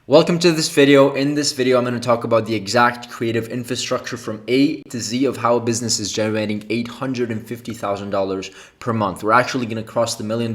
Welcome to this video. In this video, I'm going to talk about the exact creative infrastructure from A to Z of how a business is generating $850,000 per month. We're actually going to cross the $1 million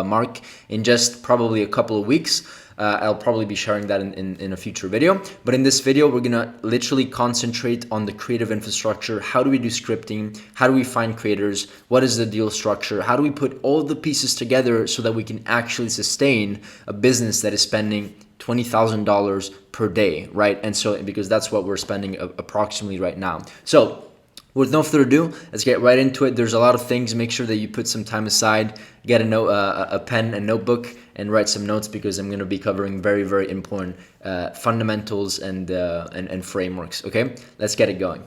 mark in just probably a couple of weeks. I'll probably be sharing that in a future video. But in this video, we're going to literally concentrate on the creative infrastructure. How do we do scripting? How do we find creators? What is the deal structure? How do we put all the pieces together so that we can actually sustain a business that is spending $20,000 per day, right? And so, because that's what we're spending approximately right now. So with no further ado, let's get right into it. There's a lot of things. Make sure that you put some time aside, get a pen and notebook, and write some notes because I'm going to be covering very, very important fundamentals and frameworks. Okay, let's get it going.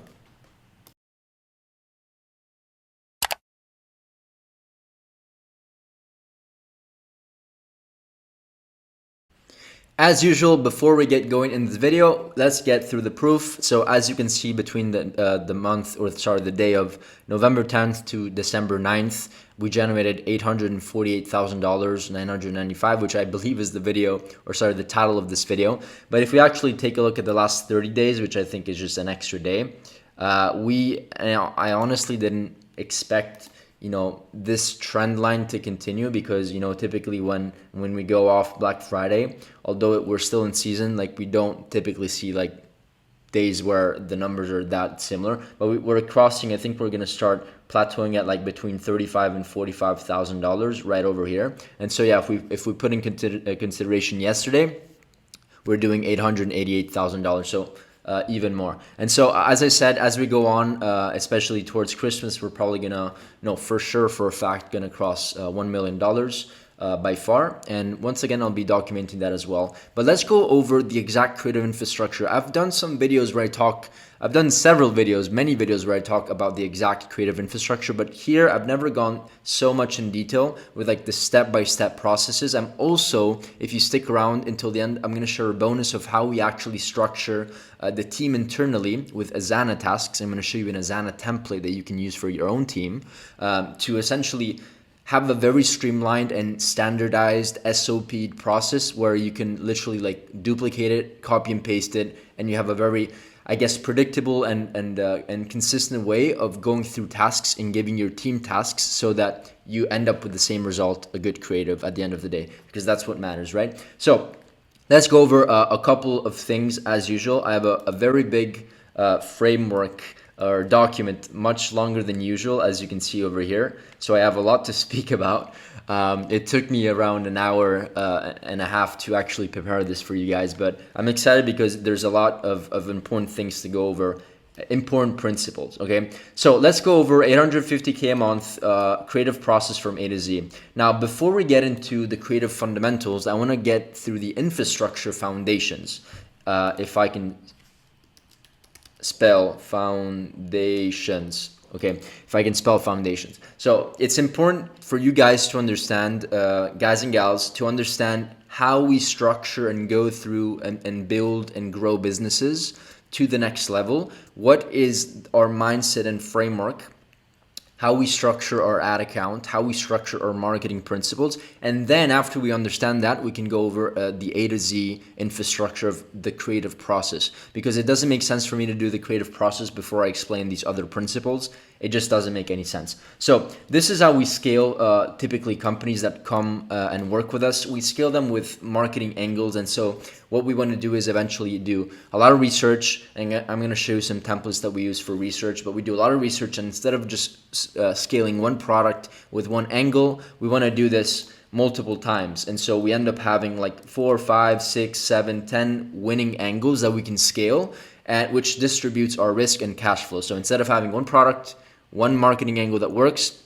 As usual, before we get going in this video, let's get through the proof. So as you can see, between the day of November 10th to December 9th, we generated $848,995, which I believe is the title of this video. But if we actually take a look at the last 30 days, which I think is just an extra day, I honestly didn't expect this trend line to continue because typically when we go off Black Friday, although we're still in season, like we don't typically see like days where the numbers are that similar, but we're crossing. I think we're going to start plateauing at like between $35,000 and $45,000 right over here. And so yeah, if we put in consideration yesterday, we're doing $888,000. So even more. And so, as I said, as we go on, especially towards Christmas, we're probably gonna, for sure, for a fact, gonna cross $1 million by far. And once again, I'll be documenting that as well. But let's go over the exact creative infrastructure. I've done some videos where I've done several videos, many videos where I talk about the exact creative infrastructure, but here I've never gone so much in detail with like the step-by-step processes. I'm also, if you stick around until the end, I'm going to share a bonus of how we actually structure the team internally with Asana tasks. I'm going to show you an Asana template that you can use for your own team to essentially have a very streamlined and standardized SOP process where you can literally like duplicate it, copy and paste it, and you have a very, I guess, predictable and consistent way of going through tasks and giving your team tasks so that you end up with the same result, a good creative at the end of the day, because that's what matters, right? So let's go over a couple of things as usual. I have a very big framework or document, much longer than usual, as you can see over here. So I have a lot to speak about. It took me around an hour and a half to actually prepare this for you guys, but I'm excited because there's a lot of important things to go over, important principles, okay? So let's go over $850K a month creative process from A to Z. Now, before we get into the creative fundamentals, I wanna get through the infrastructure foundations. If I can spell foundations. Okay, if I can spell foundations. So it's important for you guys to understand, guys and gals, to understand how we structure and go through and build and grow businesses to the next level. What is our mindset and framework? How we structure our ad account, how we structure our marketing principles. And then after we understand that, we can go over the A to Z infrastructure of the creative process, because it doesn't make sense for me to do the creative process before I explain these other principles. It just doesn't make any sense. So this is how we scale typically companies that come and work with us. We scale them with marketing angles. And so what we want to do is eventually do a lot of research, and I'm going to show you some templates that we use for research, but we do a lot of research, and instead of just scaling one product with one angle, we want to do this multiple times. And so we end up having like 4, 5, 6, 7, 10 winning angles that we can scale, which distributes our risk and cash flow. So instead of having one product, one marketing angle that works,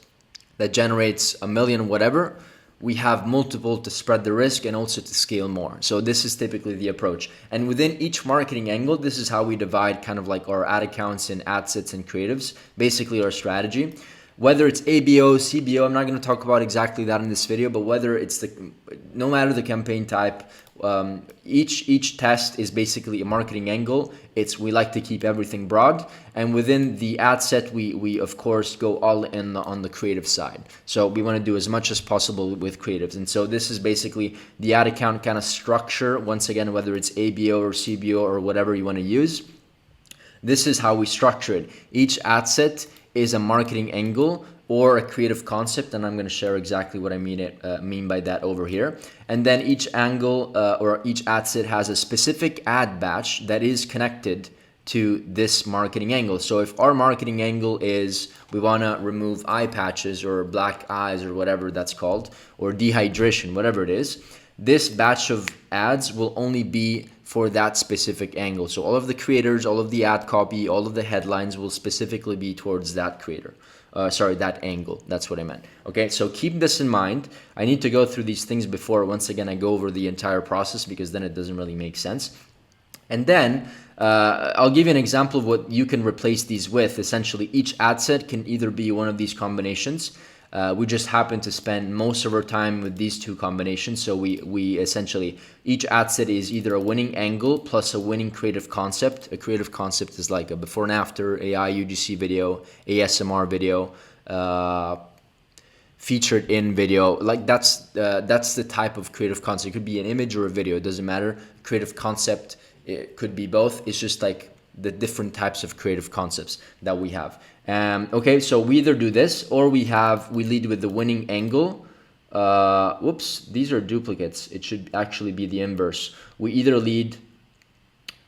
that generates $1 million whatever, we have multiple to spread the risk and also to scale more. So this is typically the approach. And within each marketing angle, this is how we divide kind of like our ad accounts and ad sets and creatives, basically our strategy. whether it's ABO, CBO, I'm not going to talk about exactly that in this video, but whether it's no matter the campaign type, each test is basically a marketing angle. We like to keep everything broad, and within the ad set, we of course go all in on the creative side. So we want to do as much as possible with creatives, and so this is basically the ad account kind of structure. Once again, whether it's ABO or CBO or whatever you want to use, this is how we structure it. Each ad set is a marketing angle or a creative concept, and I'm going to share exactly what I mean by that over here. And then each angle or each ad set has a specific ad batch that is connected to this marketing angle. So if our marketing angle is we want to remove eye patches or black eyes or whatever that's called, or dehydration, whatever it is, this batch of ads will only be for that specific angle. So all of the creators, all of the ad copy, all of the headlines will specifically be towards that creator. That angle. That's what I meant. Okay, so keep this in mind. I need to go through these things before, once again, I go over the entire process, because then it doesn't really make sense. And then I'll give you an example of what you can replace these with. Essentially, each ad set can either be one of these combinations. We just happen to spend most of our time with these two combinations. So we essentially, each ad set is either a winning angle plus a winning creative concept. A creative concept is like a before and after, AI UGC video, ASMR video, featured in video. Like that's the type of creative concept. It could be an image or a video, it doesn't matter. Creative concept, it could be both. It's just like the different types of creative concepts that we have. Okay, so we either do this or we lead with the winning angle. Whoops, these are duplicates. It should actually be the inverse. We either lead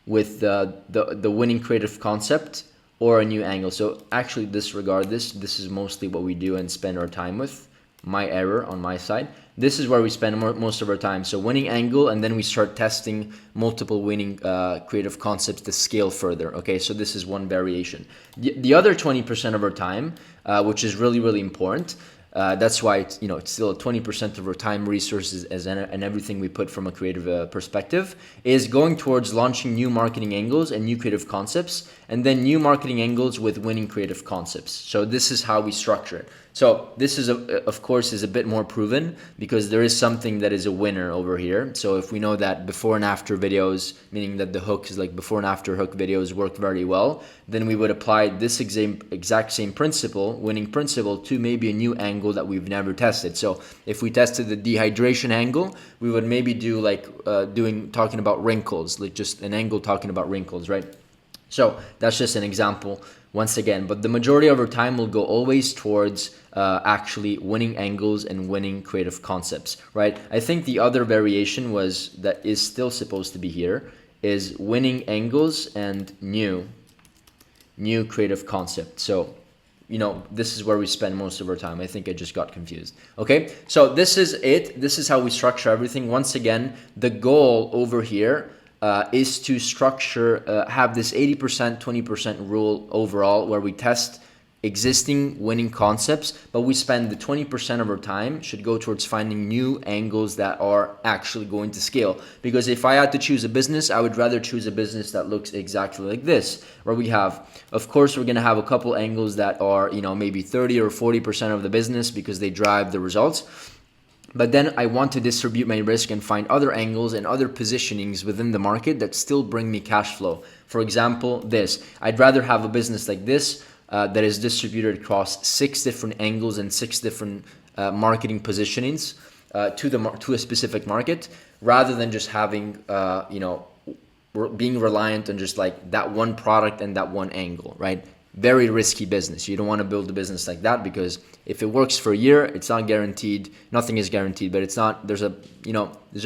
with the winning creative concept or a new angle. So actually disregard this. This is mostly what we do and spend our time with. My error on my side. This is where we spend most of our time. So winning angle, and then we start testing multiple winning creative concepts to scale further. Okay, so this is one variation. The other 20% of our time, which is really, really important, that's why it's still 20% of our time, resources, and everything we put from a creative perspective, is going towards launching new marketing angles and new creative concepts, and then new marketing angles with winning creative concepts. So this is how we structure it. So this is, of course, a bit more proven, because there is something that is a winner over here. So if we know that before and after videos, meaning that the hook is like before and after hook videos work very well, then we would apply this exact same principle, winning principle, to maybe a new angle that we've never tested. So if we tested the dehydration angle, we would maybe do like talking about wrinkles, like just an angle talking about wrinkles, right? So that's just an example once again, but the majority of our time will go always towards actually winning angles and winning creative concepts, right? I think the other variation that is still supposed to be here is winning angles and new creative concept. So, this is where we spend most of our time. I think I just got confused. Okay, so this is it. This is how we structure everything. Once again, the goal over here is to have this 80%, 20% rule overall, where we test existing winning concepts, but we spend the 20% of our time should go towards finding new angles that are actually going to scale. Because if I had to choose a business, I would rather choose a business that looks exactly like this, where we have, of course, we're going to have a couple angles that are, maybe 30 or 40% of the business because they drive the results. But then I want to distribute my risk and find other angles and other positionings within the market that still bring me cash flow. For example, I'd rather have a business like this that is distributed across 6 different angles and 6 different marketing positionings to a specific market, rather than just having, being reliant on just like that one product and that one angle, right? Very risky business. You don't want to build a business like that, because if it works for a year, it's not guaranteed. Nothing is guaranteed, but it's not. There's a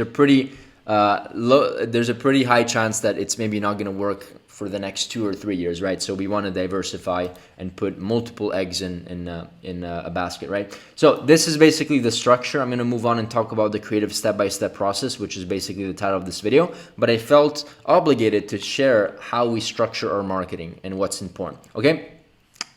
pretty high chance that it's maybe not going to work for the next 2 or 3 years, right? So we want to diversify and put multiple eggs in a basket, right? So this is basically the structure. I'm going to move on and talk about the creative step-by-step process, which is basically the title of this video. But I felt obligated to share how we structure our marketing and what's important, okay?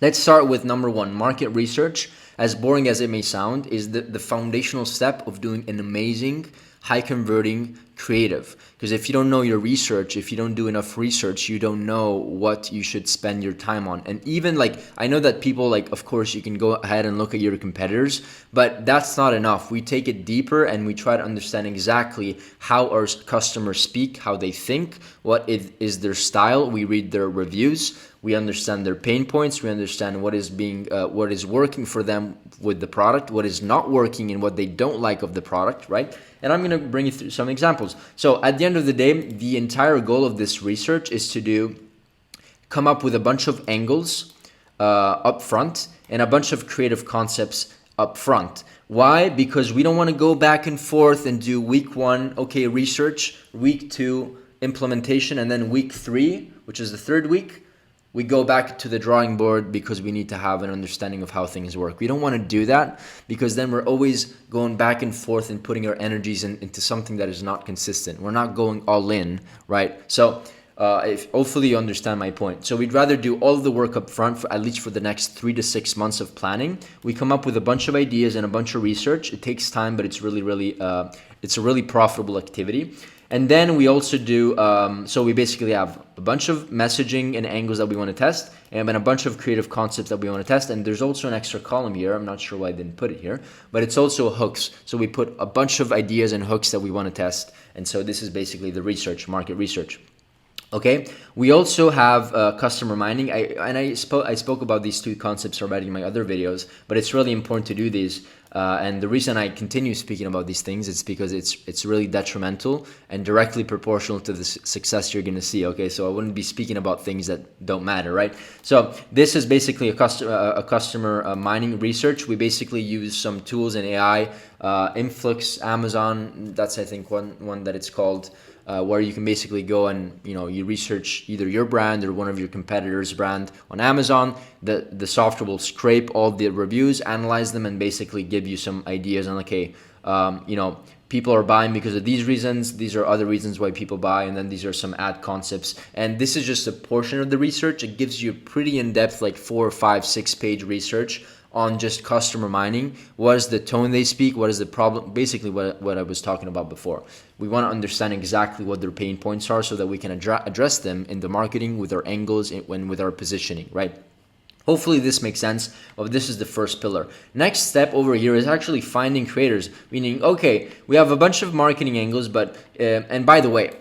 Let's start with number 1, market research. As boring as it may sound, is the foundational step of doing an amazing high converting creative. Because if you don't know your research, if you don't do enough research, you don't know what you should spend your time on. And even like, I know that people like, of course, you can go ahead and look at your competitors, but that's not enough. We take it deeper and we try to understand exactly how our customers speak, how they think, what is their style. We read their reviews. We understand their pain points. We understand what is working for them with the product, what is not working, and what they don't like of the product, right? And I'm going to bring you through some examples. So at the end of the day, the entire goal of this research is to come up with a bunch of angles up front and a bunch of creative concepts up front. Why? Because we don't want to go back and forth and do week 1, okay, research, week 2, implementation, and then week 3, which is the third week, we go back to the drawing board because we need to have an understanding of how things work. We don't want to do that because then we're always going back and forth and putting our energies into something that is not consistent. We're not going all in, right? So hopefully you understand my point. So we'd rather do all of the work up front, at least for the next 3 to 6 months of planning. We come up with a bunch of ideas and a bunch of research. It takes time, but it's really, it's a really profitable activity. And then we also do, so we basically have a bunch of messaging and angles that we want to test, and then a bunch of creative concepts that we want to test. And there's also an extra column here. I'm not sure why I didn't put it here, but it's also hooks. So we put a bunch of ideas and hooks that we want to test. And so this is basically the research, market research. Okay, we also have customer mining. I spoke about these two concepts already in my other videos, but it's really important to do these. And the reason I continue speaking about these things is because it's really detrimental and directly proportional to the success you're going to see. Okay, so I wouldn't be speaking about things that don't matter, right? So this is basically a customer mining research. We basically use some tools in AI, Influx, Amazon. That's I think one that it's called. Where you can basically go and you research either your brand or one of your competitors' brand on Amazon. The software will scrape all the reviews, analyze them, and basically give you some ideas on okay, people are buying because of these reasons. These are other reasons why people buy, and then these are some ad concepts. And this is just a portion of the research. It gives you a pretty in-depth, like 4, 5, 6-page research on just customer mining. What is the tone they speak? What is the problem? Basically what I was talking about before. We want to understand exactly what their pain points are so that we can address them in the marketing with our angles and with our positioning, right? Hopefully this makes sense. This is the first pillar. Next step over here is actually finding creators, meaning, okay, we have a bunch of marketing angles, but, and by the way,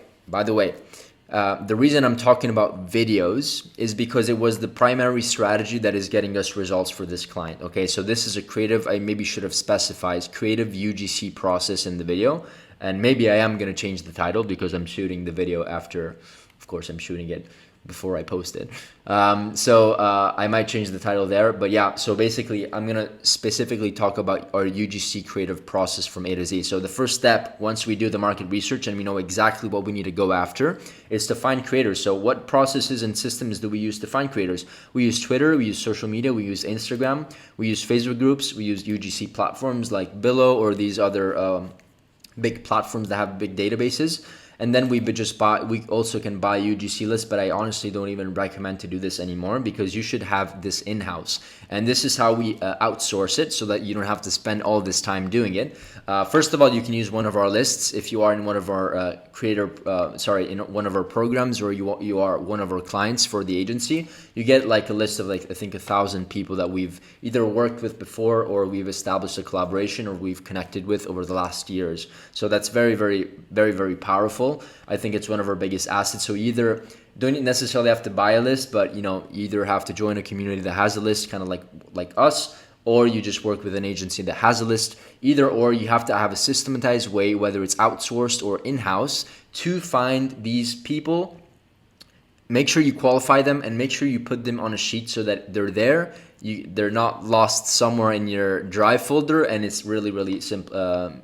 the reason I'm talking about videos is because it was the primary strategy that is getting us results for this client. Okay, so this is a creative, I maybe should have specified creative UGC process in the video. And maybe I am going to change the title because I'm shooting the video after, of course, I'm shooting it before I post it. So I might change the title there. But yeah, so basically I'm going to specifically talk about our UGC creative process from A to Z. So the first step, once we do the market research and we know exactly what we need to go after, is to find creators. So what processes and systems do we use to find creators? We use Twitter, we use social media, we use Instagram, we use Facebook groups, we use UGC platforms like Billo or these other big platforms that have big databases. And then we also can buy UGC lists, but I honestly don't even recommend to do this anymore because you should have this in-house. And this is how we outsource it so that you don't have to spend all this time doing it. First of all, you can use one of our lists if you are in one of our in one of our programs, or you are one of our clients for the agency. You get like a list of like I think 1,000 people that we've either worked with before, or we've established a collaboration, or we've connected with over the last years. So that's very, very, very, very powerful. I think it's one of our biggest assets. So either don't necessarily have to buy a list, but you either have to join a community that has a list, kind of like us, or you just work with an agency that has a list. Either or, you have to have a systematized way, whether it's outsourced or in-house, to find these people. Make sure you qualify them and make sure you put them on a sheet so that they're there. They're not lost somewhere in your drive folder, and it's really, really simple,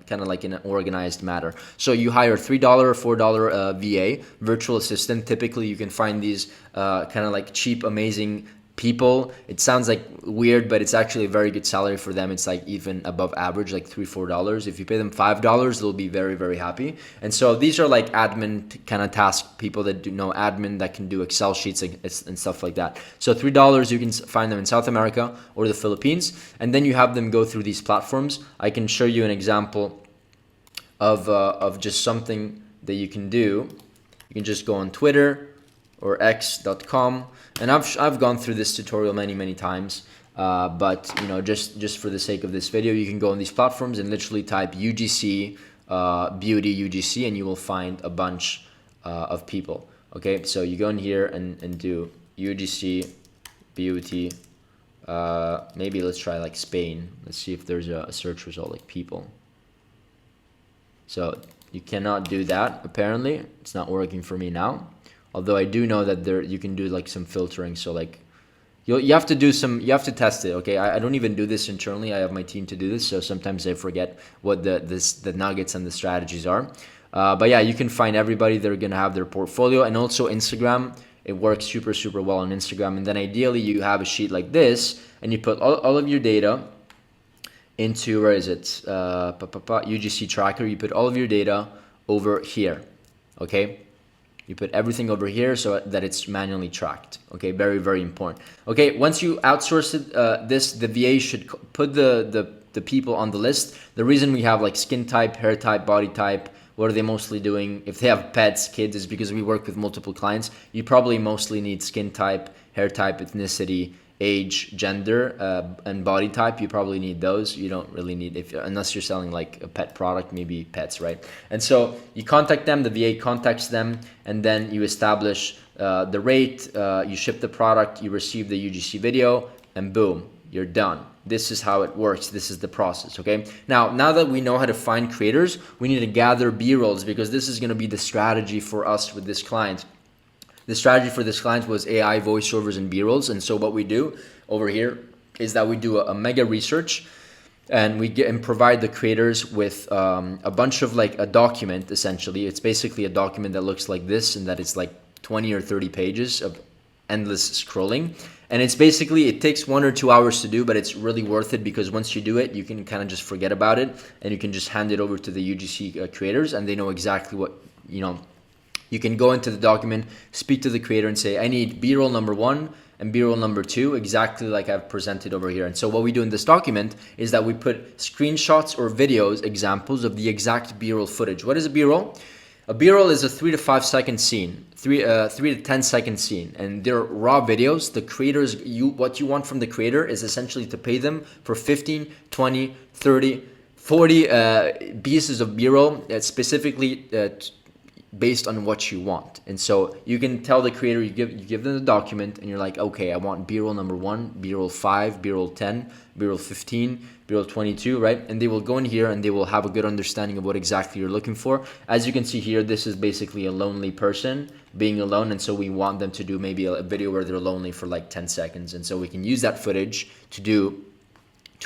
kind of like in an organized matter. So you hire $3 or $4 VA, virtual assistant. Typically, you can find these kind of like cheap, amazing people. It sounds like weird, but it's actually a very good salary for them. It's like even above average, like $3, $4. If you pay them $5, they'll be very, very happy. And so these are like admin kind of task people that do know admin, that can do Excel sheets and stuff like that. So $3, you can find them in South America or the Philippines, and then you have them go through these platforms. I can show you an example of just something that you can do. You can just go on Twitter or x.com, and I've gone through this tutorial many times, but you know, just for the sake of this video, you can go on these platforms and literally type UGC beauty UGC, and you will find a bunch of people. Okay, so you go in here and do UGC beauty. Maybe let's try like Spain. Let's see if there's a search result like people. So you cannot do that, apparently. It's not working for me now. Although I do know that there you can do like some filtering. So like you have to test it. Okay, I don't even do this internally. I have my team to do this, so sometimes I forget what the nuggets and the strategies are. But yeah, you can find everybody. They're gonna have their portfolio, and also Instagram. It works super well on Instagram. And then ideally you have a sheet like this, and you put all of your data into, where is it? UGC tracker. You put all of your data over here. Okay. You put everything over here so that it's manually tracked. Okay, very important. Okay, once you outsource it, the VA should put the people on the list. The reason we have like skin type, hair type, body type, what are they mostly doing? If they have pets, kids, is because we work with multiple clients. You probably mostly need skin type, hair type, ethnicity, age, gender, and body type. You probably need those. You don't really need, unless you're selling like a pet product, maybe pets, right? And so you contact them, the VA contacts them, and then you establish the rate, you ship the product, you receive the UGC video, and boom, you're done. This is how it works. This is the process, okay? Now that we know how to find creators, we need to gather B-rolls, because this is gonna be the strategy for us with this client. The strategy for this client was AI voiceovers and B-rolls. And so what we do over here is that we do a mega research, and we get and provide the creators with a bunch of like a document. Essentially, it's basically a document that looks like this, and that it's like 20 or 30 pages of endless scrolling. And it's basically, it takes 1 or 2 hours to do, but it's really worth it, because once you do it, you can kind of just forget about it, and you can just hand it over to the UGC creators, and they know exactly what, you know. You can go into the document, speak to the creator, and say, I need B-roll number 1 and B-roll number 2, exactly like I've presented over here. And so what we do in this document is that we put screenshots or videos, examples of the exact B-roll footage. What is a B-roll? A B-roll is a 3 to 5 second scene, 3 to 10 second scene, and they're raw videos. The creators, what you want from the creator is essentially to pay them for 15, 20, 30, 40 pieces of B-roll, specifically based on what you want. And so you can tell the creator, you give them the document, and you're like, okay, I want B-roll number 1, B-roll 5, B-roll 10, B-roll 15, B-roll 22, right? And they will go in here and they will have a good understanding of what exactly you're looking for. As you can see here, this is basically a lonely person being alone, and so we want them to do maybe a video where they're lonely for like 10 seconds. And so we can use that footage to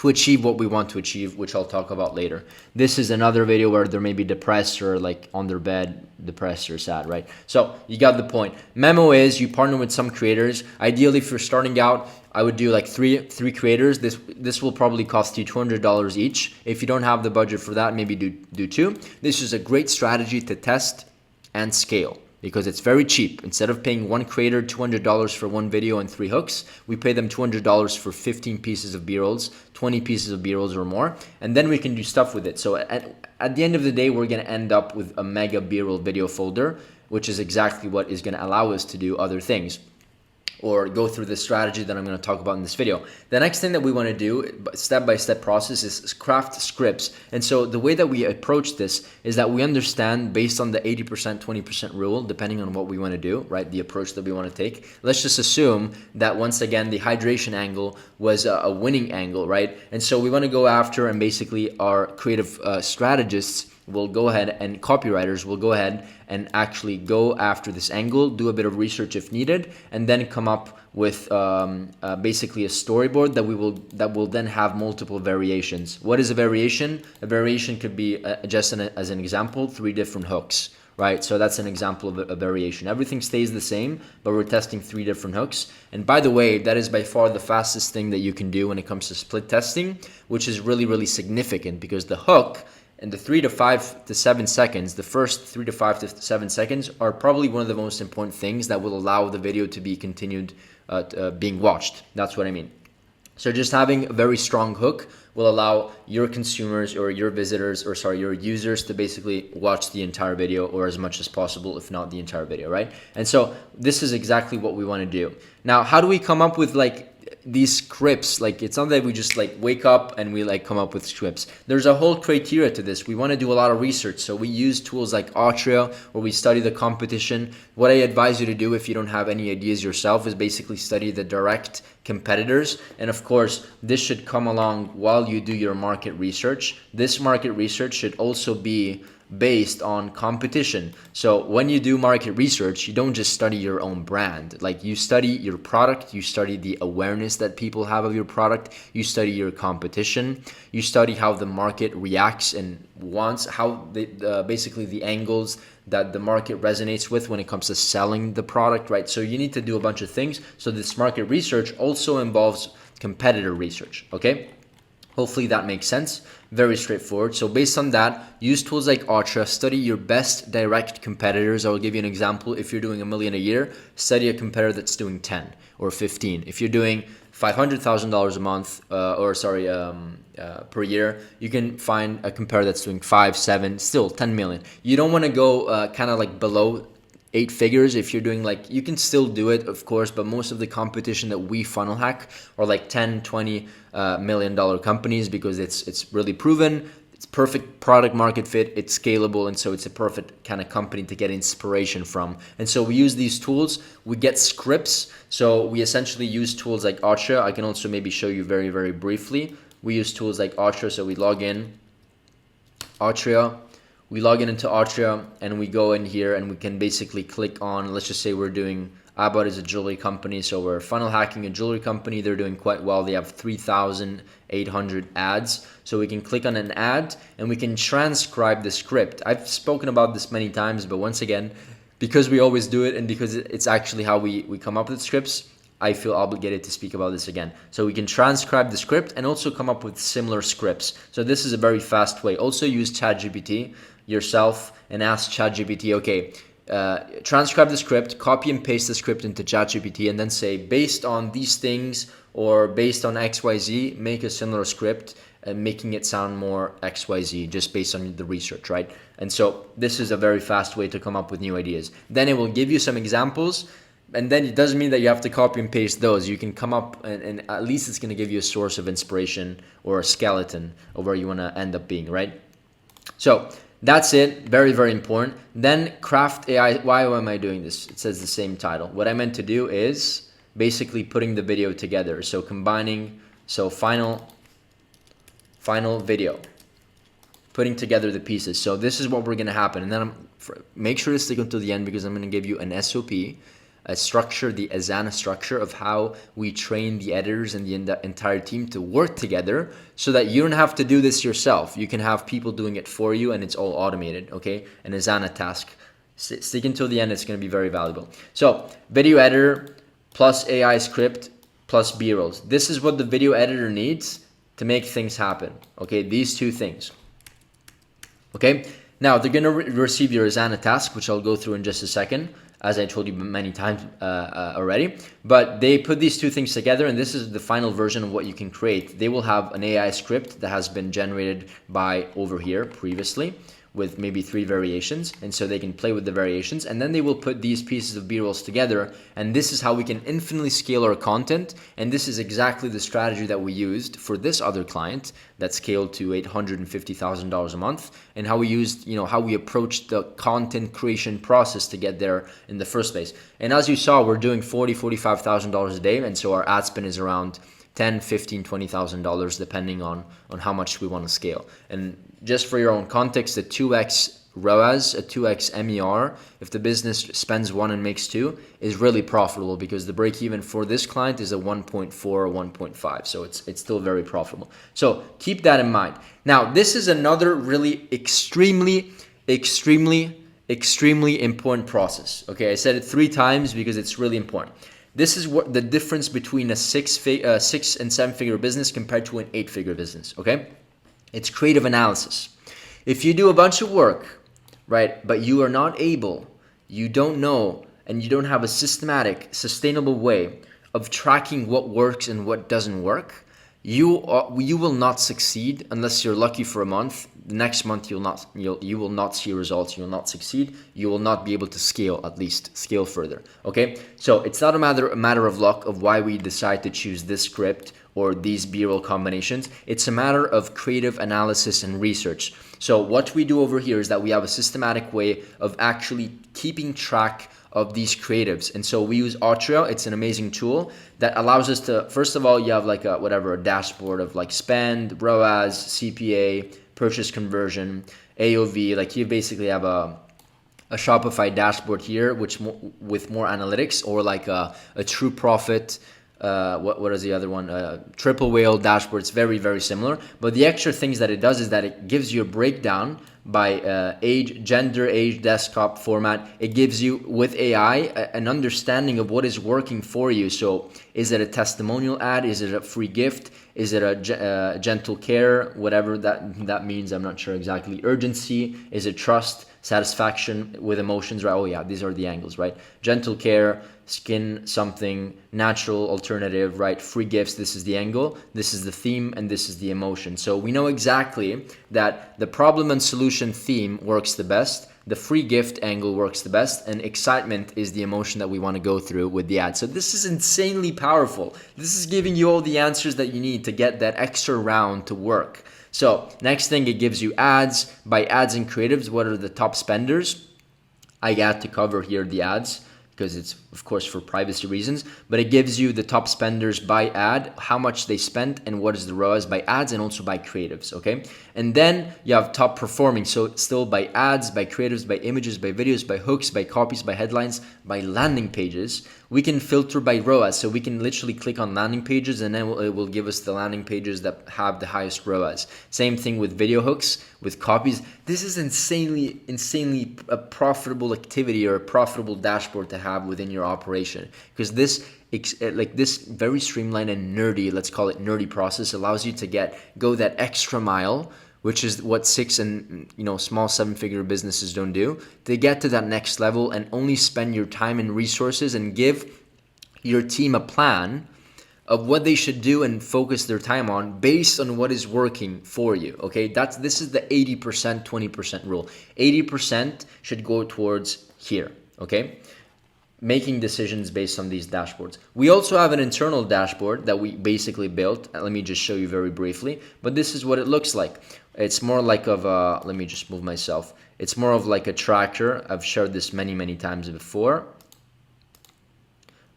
achieve what we want to achieve, which I'll talk about later. This is another video where they're maybe depressed, or like on their bed, depressed or sad, right? So you got the point. Memo is you partner with some creators. Ideally, if you're starting out, I would do like three creators. This will probably cost you $200 each. If you don't have the budget for that, maybe do 2. This is a great strategy to test and scale, because it's very cheap. Instead of paying one creator $200 for one video and 3 hooks, we pay them $200 for 15 pieces of B-rolls, 20 pieces of B-rolls or more, and then we can do stuff with it. So at the end of the day, we're gonna end up with a mega B-roll video folder, which is exactly what is gonna allow us to do other things, or go through the strategy that I'm going to talk about in this video. The next thing that we want to do, step-by-step process, is craft scripts. And so the way that we approach this is that we understand, based on the 80%, 20% rule, depending on what we want to do, right? The approach that we want to take. Let's just assume that once again, the hydration angle was a winning angle, right? And so we want to go after, and basically our creative strategists will go ahead, and copywriters will go ahead and actually go after this angle, do a bit of research if needed, and then come up with basically a storyboard that will then have multiple variations. What is a variation? A variation could be as an example, 3 different hooks, right? So that's an example of a variation. Everything stays the same, but we're testing 3 different hooks. And by the way, that is by far the fastest thing that you can do when it comes to split testing, which is really significant, because the hook and the 3 to 5 to 7 seconds, the first 3 to 5 to 7 seconds, are probably one of the most important things that will allow the video to be continued being watched. That's what I mean. So just having a very strong hook will allow your consumers or your visitors, or sorry, your users to basically watch the entire video, or as much as possible, if not the entire video, right? And so this is exactly what we want to do. Now, how do we come up with like these scripts? Like, it's not that we just like wake up and we like come up with scripts. There's a whole criteria to this. We want to do a lot of research. So we use tools like Atria, where we study the competition. What I advise you to do if you don't have any ideas yourself is basically study the direct competitors. And of course, this should come along while you do your market research. This market research should also be based on competition. So when you do market research, you don't just study your own brand. Like, you study your product, you study the awareness that people have of your product, you study your competition, you study how the market reacts and wants, how basically the angles that the market resonates with when it comes to selling the product, right? So you need to do a bunch of things. So this market research also involves competitor research, okay? Hopefully that makes sense. Very straightforward. So based on that, use tools like Atria, study your best direct competitors. I will give you an example. If you're doing $1 million a year, study a competitor that's doing 10 or 15. If you're doing $500,000 a month, per year, you can find a competitor that's doing 5, 7, still 10 million. You don't want to go kind of like below 8 figures. If you're doing like, you can still do it, of course, but most of the competition that we funnel hack are like 10, 20 million dollar companies, because it's really proven. It's perfect product market fit, it's scalable, and so it's a perfect kind of company to get inspiration from. And so we use these tools, we get scripts. So we essentially use tools like Atria. I can also maybe show you very, very briefly. We use tools like Atria. So we log in, Atria. We log in into Atria and we go in here and we can basically click on, let's just say we're doing, Abad is a jewelry company, so we're funnel hacking a jewelry company. They're doing quite well. They have 3,800 ads. So we can click on an ad and we can transcribe the script. I've spoken about this many times, but once again, because we always do it and because it's actually how we come up with scripts, I feel obligated to speak about this again. So we can transcribe the script and also come up with similar scripts. So this is a very fast way. Also use ChatGPT yourself and ask ChatGPT, okay, transcribe the script, copy and paste the script into ChatGPT, and then say, based on these things or based on XYZ, make a similar script, and making it sound more XYZ just based on the research, right? And so this is a very fast way to come up with new ideas. Then it will give you some examples, and then it doesn't mean that you have to copy and paste those. You can come up and at least it's going to give you a source of inspiration or a skeleton of where you want to end up being, right? So that's it. Very, very important. Then craft AI. Why am I doing this? It says the same title. What I meant to do is basically putting the video together. So combining, so final video, putting together the pieces. So this is what we're going to happen. And then make sure to stick until the end, because I'm going to give you an SOP, a structure, the Asana structure of how we train the editors and the entire team to work together, so that you don't have to do this yourself. You can have people doing it for you and it's all automated, okay? An Asana task. Stick until the end, it's going to be very valuable. So video editor plus AI script plus B-rolls. This is what the video editor needs to make things happen, okay? These two things, okay? Now they're going to receive your Asana task, which I'll go through in just a second, as I told you many times already. But they put these two things together, and this is the final version of what you can create. They will have an AI script that has been generated by over here previously, with maybe 3 variations, and so they can play with the variations, and then they will put these pieces of B-rolls together, and this is how we can infinitely scale our content. And this is exactly the strategy that we used for this other client that scaled to $850,000 a month, and how we used, how we approached the content creation process to get there in the first place. And as you saw, we're doing $45,000 a day, and so our ad spend is around $10,000, $15,000, $20,000 depending on how much we want to scale. And just for your own context, a 2x ROAS, a 2x MER, if the business spends 1 and makes 2, is really profitable, because the break even for this client is a 1.4 or 1.5. So it's still very profitable. So keep that in mind. Now, this is another really extremely important process. Okay, I said it 3 times because it's really important. This is what the difference between a 6 and 7 figure business compared to an 8-figure business, okay? It's creative analysis. If you do a bunch of work, right, but you are not able, you don't know, and you don't have a systematic, sustainable way of tracking what works and what doesn't work, you will not succeed unless you're lucky for a month. The next month you will not see results. You will not succeed. You will not be able to scale, at least scale further. Okay, so it's not a matter of luck of why we decide to choose this script or these B-roll combinations. It's a matter of creative analysis and research. So what we do over here is that we have a systematic way of actually keeping track of these creatives. And so we use Atria. It's an amazing tool that allows us to, first of all, you have like a dashboard of like spend, ROAS, CPA, purchase conversion, AOV. Like you basically have a Shopify dashboard here, which with more analytics, or like a true profit. What is the other one? Triple whale dashboard. It's very, very similar. But the extra things that it does is that it gives you a breakdown by age, gender, age, desktop format. It gives you, with AI, an understanding of what is working for you. So is it a testimonial ad? Is it a free gift? Is it a gentle care? Whatever that means, I'm not sure exactly. Urgency? Is it trust? Satisfaction with emotions, right? Oh yeah, these are the angles, right? Gentle care, skin something, natural alternative, right? Free gifts, this is the angle, this is the theme, and this is the emotion. So we know exactly that the problem and solution theme works the best, the free gift angle works the best, and excitement is the emotion that we want to go through with the ad. So this is insanely powerful. This is giving you all the answers that you need to get that extra round to work. So next thing, it gives you ads. By ads and creatives, what are the top spenders? I got to cover here the ads because it's, of course, for privacy reasons, but it gives you the top spenders by ad, how much they spent, and what is the ROAS by ads and also by creatives, okay? And then you have top performing, so it's still by ads, by creatives, by images, by videos, by hooks, by copies, by headlines, by landing pages. We can filter by ROAS, so we can literally click on landing pages and then it will give us the landing pages that have the highest ROAS. Same thing with video hooks, with copies. This is insanely a profitable activity or a profitable dashboard to have within your operation, because this very streamlined and nerdy, let's call it nerdy process, allows you to go that extra mile, which is what 6 and small 7-figure businesses don't do, to get to that next level and only spend your time and resources and give your team a plan of what they should do and focus their time on based on what is working for you. Okay, this is the 80% 20% rule. 80% should go towards here. Okay, making decisions based on these dashboards. We also have an internal dashboard that we basically built. Let me just show you very briefly, but this is what it looks like. It's more like let me just move myself. It's more of like a tracker. I've shared this many times before.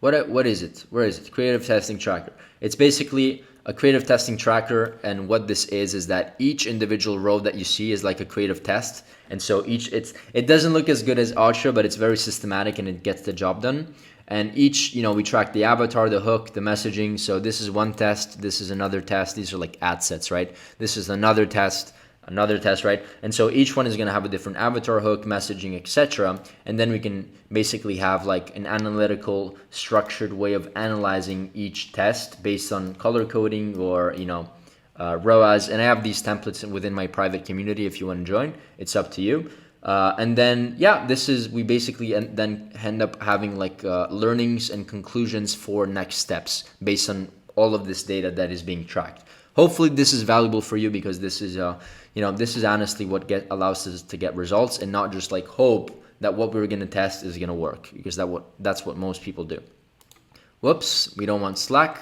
What is it? Where is it? Creative testing tracker. It's basically a creative testing tracker, and what this is that each individual row that you see is like a creative test, and so it doesn't look as good as Atria, but it's very systematic and it gets the job done. And each, we track the avatar, the hook, the messaging. So this is one test, this is another test. These are like ad sets, right? This is another test, right? And so each one is going to have a different avatar, hook, messaging, etc. And then we can basically have like an analytical, structured way of analyzing each test based on color coding or ROAS. And I have these templates within my private community. If you want to join, it's up to you. And then we basically then end up having like learnings and conclusions for next steps based on all of this data that is being tracked. Hopefully this is valuable for you, because this is honestly what allows us to get results, and not just like hope that what we're going to test is going to work, because that's what most people do. Whoops, we don't want Slack.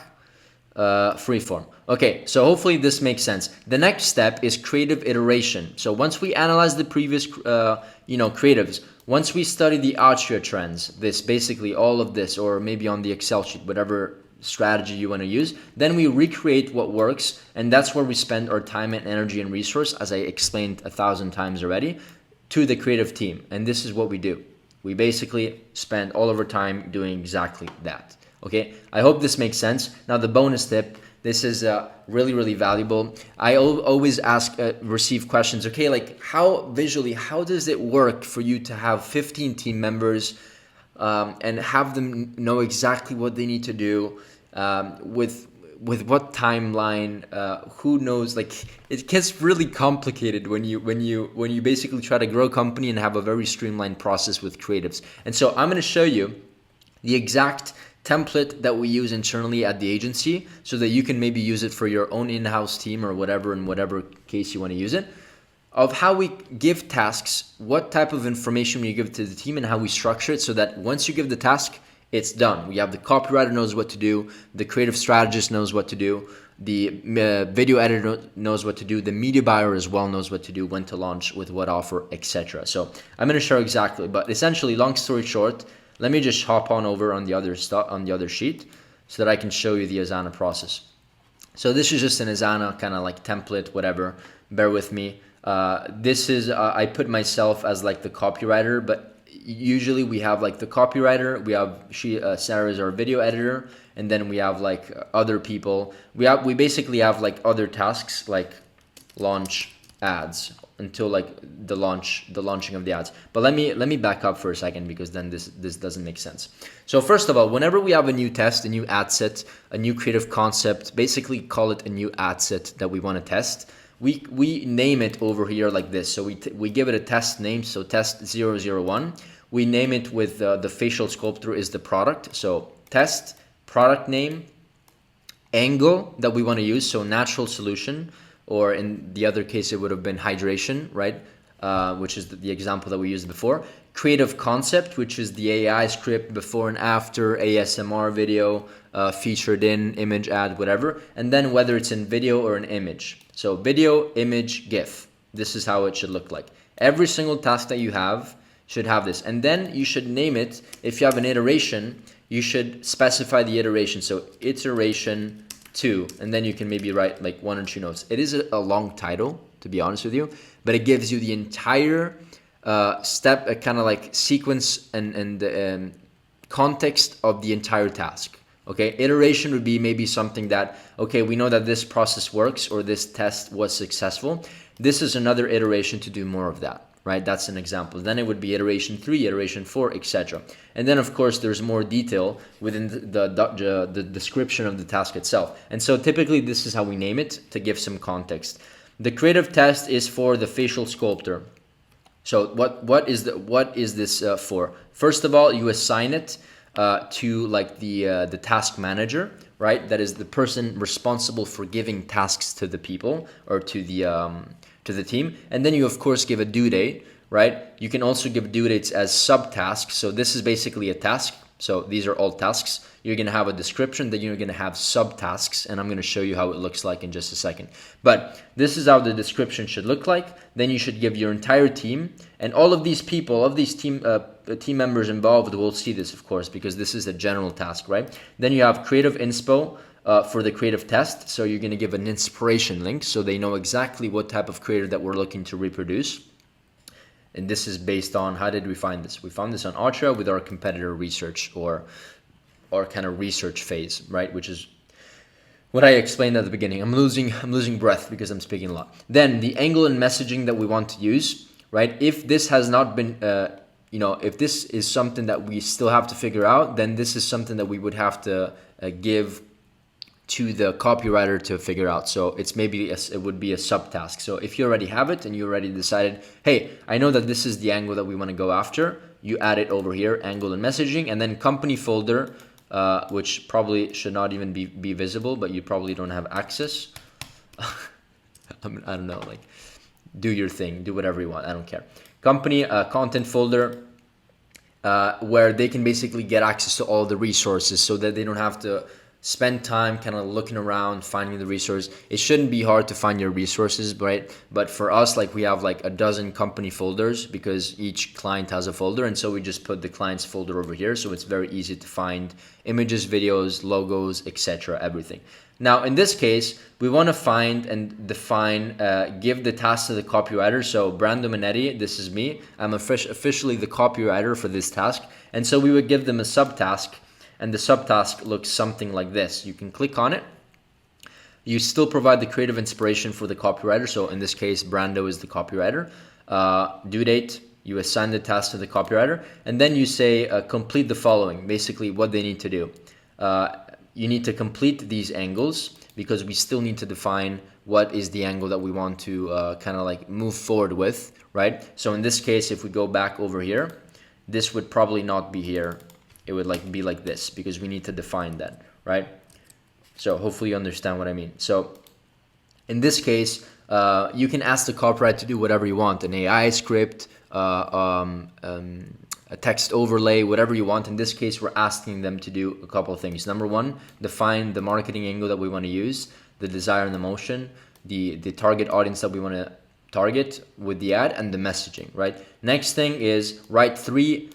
Freeform. Okay, so hopefully this makes sense. The next step is creative iteration. So once we analyze the previous creatives, once we study the Atria trends, this basically all of this, or maybe on the Excel sheet, whatever strategy you want to use, then we recreate what works, and that's where we spend our time and energy and resource, as I explained 1,000 times already, to the creative team. And this is what we do. We basically spend all of our time doing exactly that. Okay, I hope this makes sense. Now the bonus tip, this is really valuable. I always receive questions, okay, like how does it work for you to have 15 team members and have them know exactly what they need to do, with what timeline, who knows, like it gets really complicated when you basically try to grow a company and have a very streamlined process with creatives. And so I'm going to show you the exact template that we use internally at the agency so that you can maybe use it for your own in-house team or whatever, in whatever case you want to use it, of how we give tasks, what type of information we give to the team, and how we structure it so that once you give the task, it's done. We have the copywriter knows what to do, the creative strategist knows what to do, the video editor knows what to do, the media buyer as well knows what to do, when to launch, with what offer, etc. So I'm going to show exactly, but essentially, long story short, let me just hop on over on the other sheet so that I can show you the Asana process. So this is just an Asana kind of like template, whatever. Bear with me. This is I put myself as like the copywriter, but usually we have like the copywriter, we have Sarah is our video editor, and then we have like other people. We basically have like other tasks like launch ads until like the launching of the ads. But let me back up for a second, because then this doesn't make sense. So first of all, whenever we have a new test, a new ad set, a new creative concept, basically call it a new ad set that we want to test, we name it over here like this. So we give it a test name, so test 001. We name it with the facial sculptor is the product. So test, product name, angle that we want to use, so natural solution, or in the other case it would have been hydration, right? Which is the example that we used before. Creative concept, which is the AI script, before and after, ASMR video, featured in, image ad, whatever. And then whether it's in video or an image. So video, image, GIF. This is how it should look like. Every single task that you have should have this. And then you should name it. If you have an iteration, you should specify the iteration. So iteration 2. And then you can maybe write like 1 or 2 notes. It is a long title, to be honest with you, but it gives you the entire step, a kind of like sequence and context of the entire task. Okay, iteration would be maybe something that, okay, we know that this process works or this test was successful. This is another iteration to do more of that, right? That's an example. Then it would be iteration 3, iteration 4, etc. And then of course there's more detail within the description of the task itself. And so typically this is how we name it to give some context. The creative test is for the facial sculptor. So what is this for? First of all, you assign it to like the task manager, right? That is the person responsible for giving tasks to the people or to the team. And then you of course give a due date, right? You can also give due dates as subtasks. So this is basically a task. So these are all tasks. You're going to have a description, then you're going to have subtasks, and I'm going to show you how it looks like in just a second. But this is how the description should look like. Then you should give your entire team, and all of these people, all of these team members involved will see this, of course, because this is a general task, right? Then you have creative inspo for the creative test. So you're going to give an inspiration link so they know exactly what type of creative that we're looking to reproduce. And this is based on, how did we find this? We found this on Ultra with our competitor research or kind of research phase, right? Which is what I explained at the beginning. I'm losing breath because I'm speaking a lot. Then the angle and messaging that we want to use, right? If this has not been, if this is something that we still have to figure out, then this is something that we would have to give to the copywriter to figure out. So it's it would be a subtask. So if you already have it and you already decided, hey, I know that this is the angle that we want to go after, you add it over here, angle and messaging, and then company folder, which probably should not even be visible, but you probably don't have access. I don't know, like, do your thing, do whatever you want, I don't care. Company content folder, where they can basically get access to all the resources so that they don't have to spend time kind of looking around, finding the resource. It shouldn't be hard to find your resources, right? But for us, like, we have like a dozen company folders because each client has a folder. And so we just put the client's folder over here. So it's very easy to find images, videos, logos, etc., everything. Now, in this case, we want to find and define, give the task to the copywriter. So Brando Minetti, this is me. I'm officially the copywriter for this task. And so we would give them a subtask. And the subtask looks something like this. You can click on it. You still provide the creative inspiration for the copywriter. So in this case, Brando is the copywriter. Due date, you assign the task to the copywriter. And then you say, complete the following, basically what they need to do. You need to complete these angles because we still need to define what is the angle that we want to kind of like move forward with, right? So in this case, if we go back over here, this would probably not be here. it would like be like this, because we need to define that, right? So hopefully you understand what I mean. So in this case, you can ask the copywriter to do whatever you want, an AI script, a text overlay, whatever you want. In this case, we're asking them to do a couple of things. Number one, define the marketing angle that we want to use, the desire and the motion, the target audience that we want to target with the ad, and the messaging, right? Next thing is write 3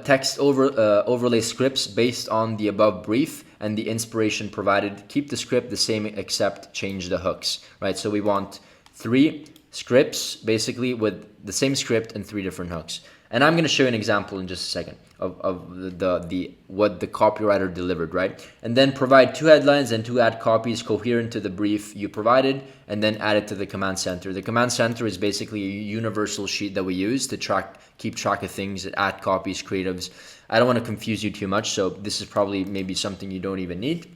text overlay scripts based on the above brief and the inspiration provided. Keep the script the same except change the hooks, right? So we want 3 scripts basically with the same script and 3 different hooks. And I'm going to show you an example in just a second of the what the copywriter delivered, right? And then provide 2 headlines and 2 ad copies coherent to the brief you provided, and then add it to the command center. The command center is basically a universal sheet that we use to keep track of things, ad copies, creatives. I don't want to confuse you too much, so this is probably maybe something you don't even need.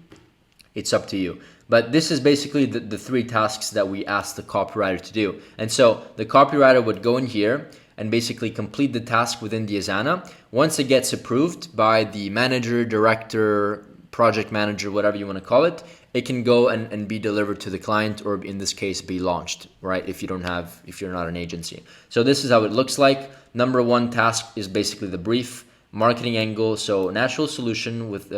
It's up to you. But this is basically the 3 tasks that we asked the copywriter to do. And so the copywriter would go in here and basically complete the task within the Asana. Once it gets approved by the manager, director, project manager, whatever you want to call it, it can go and be delivered to the client, or in this case, be launched, right? If you're not an agency. So this is how it looks like. Number 1 task is basically the brief, marketing angle. So natural solution with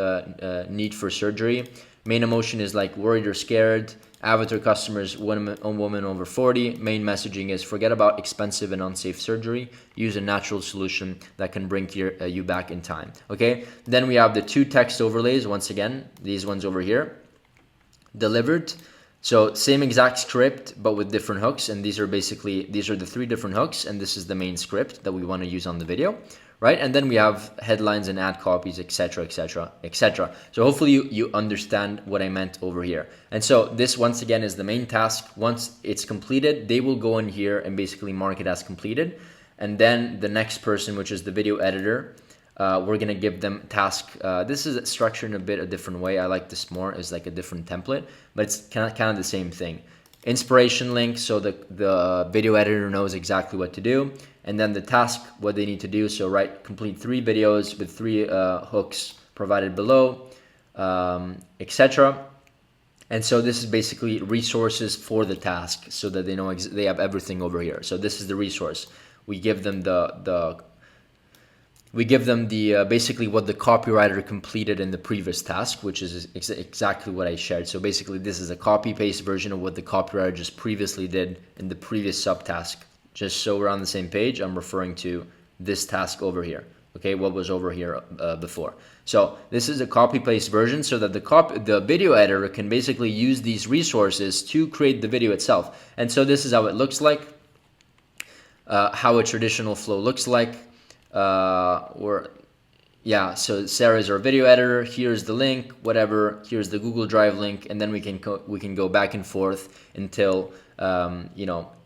need for surgery. Main emotion is like worried or scared. Avatar customers, woman over 40. Main messaging is forget about expensive and unsafe surgery. Use a natural solution that can bring you back in time. Okay. Then we have the 2 text overlays. Once again, these ones over here. Delivered. So same exact script, but with different hooks. And these are the 3 different hooks. And this is the main script that we want to use on the video. Right, and then we have headlines and ad copies, etc., etc., etc. So hopefully you understand what I meant over here. And so this, once again, is the main task. Once it's completed, they will go in here and basically mark it as completed. And then the next person, which is the video editor, we're gonna give them task. This is structured in a bit a different way. I like this more as like a different template, but it's kind of the same thing. Inspiration link, so the video editor knows exactly what to do. And then the task, what they need to do. So complete 3 videos with 3 hooks provided below, etc. And so this is basically resources for the task, so that they know they have everything over here. So this is the resource. We give them basically what the copywriter completed in the previous task, which is exactly what I shared. So basically this is a copy paste version of what the copywriter just previously did in the previous subtask. Just so we're on the same page, I'm referring to this task over here. Okay, what was over here before. So this is a copy paste version, so that the video editor can basically use these resources to create the video itself. And so this is how it looks like, how a traditional flow looks like. So Sarah is our video editor. Here's the link, whatever. Here's the Google Drive link, and then we can go back and forth until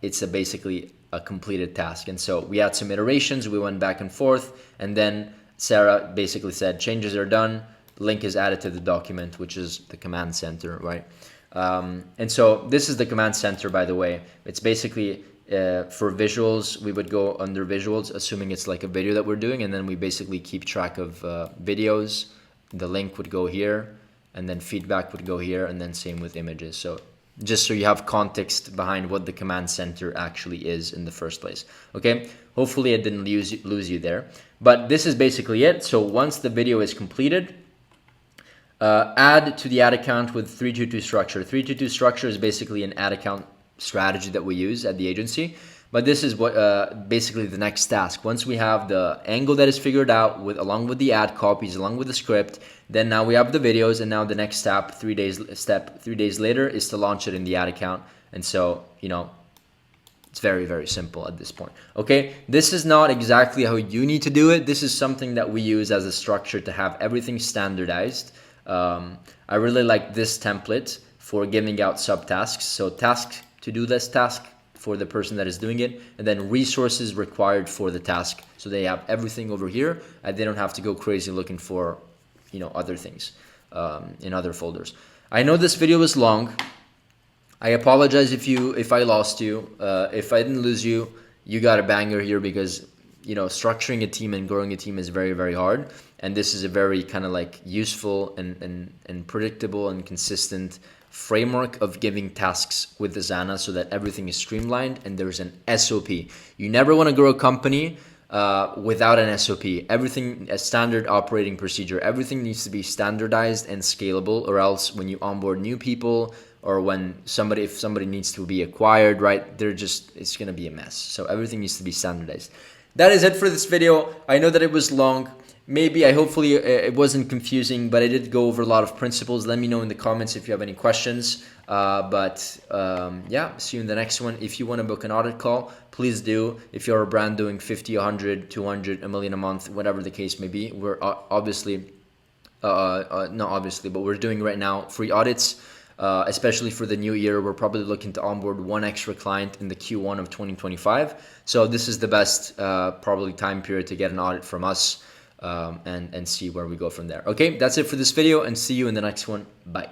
it's basically a completed task. And so we had some iterations. We went back and forth, and then Sarah basically said changes are done. Link is added to the document, which is the command center, right? And so this is the command center, by the way. It's basically for visuals, we would go under visuals, assuming it's like a video that we're doing, and then we basically keep track of videos. The link would go here, and then feedback would go here, and then same with images. So just so you have context behind what the command center actually is in the first place. Okay, hopefully I didn't lose you there, but this is basically it. So once the video is completed, add to the ad account with 322 structure. 322 structure is basically an ad account strategy that we use at the agency, but this is what basically the next task. Once we have the angle that is figured out along with the ad copies, along with the script, then now we have the videos, and now the next step 3 days later is to launch it in the ad account. And so it's very, very simple at this point. Okay, this is not exactly how you need to do it. This is something that we use as a structure to have everything standardized. I really like this template for giving out subtasks. So task, to-do list task for the person that is doing it, and then resources required for the task. So they have everything over here, and they don't have to go crazy looking for other things in other folders. I know this video was long. I apologize if I lost you. If I didn't lose you, you got a banger here, because structuring a team and growing a team is very, very hard. And this is a very kind of like useful and predictable and consistent framework of giving tasks with Asana so that everything is streamlined and there's an SOP. You never want to grow a company without an SOP. Everything, a standard operating procedure, everything needs to be standardized and scalable, or else when you onboard new people or if somebody needs to be acquired, right, it's going to be a mess. So everything needs to be standardized. That is it for this video. I know that it was long. Hopefully it wasn't confusing, but I did go over a lot of principles. Let me know in the comments if you have any questions. Yeah, see you in the next one. If you want to book an audit call, please do. If you're a brand doing 50, 100, 200, a million a month, whatever the case may be, we're obviously, not obviously, but we're doing right now free audits. Especially for the new year, we're probably looking to onboard one extra client in the Q1 of 2025. So this is the best probably time period to get an audit from us. And see where we go from there. Okay, that's it for this video, and see you in the next one. Bye.